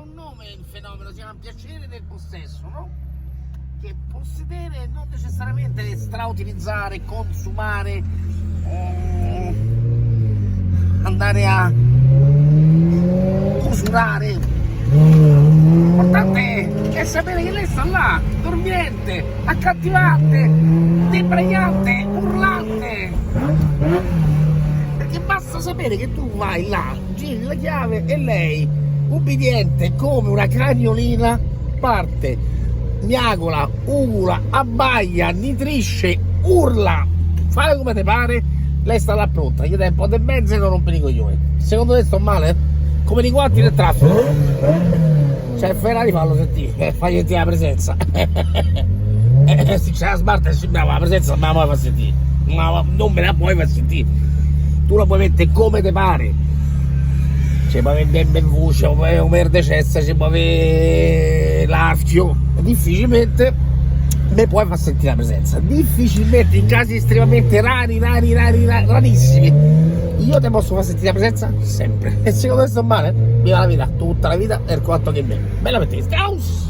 un nome il fenomeno, si chiama piacere del possesso, no? Che possedere non necessariamente strautilizzare, consumare, andare a usurare. L'importante è sapere che lei sta là, dormiente, accattivante, debragliante, urlante. Perché basta sapere che tu vai là, giri la chiave e lei, ubbidiente come una cagnolina, parte, miagola, ugula, abbaia, nitrisce, urla, fare come te pare, lei sta là pronta, gli dai un po' di benzina e non rompe i coglioni. Secondo te sto male? Come i guanti del traffico. Cioè il Ferrari fallo sentire, fai sentire la presenza. Se c'è la smart e bravo, la presenza non me la puoi far sentire. Ma non me la puoi far sentire. Tu la puoi mettere come te pare. Ci puoi avere ben voce, puoi avere un merdecessa, ci puoi avere l'arfio. Difficilmente me puoi far sentire la presenza. Difficilmente, in casi estremamente rarissimi. Io te posso far sentire la presenza sempre. E secondo te sto male? Viva la vita, tutta la vita e il quanto che me. Bella per te, Strauss!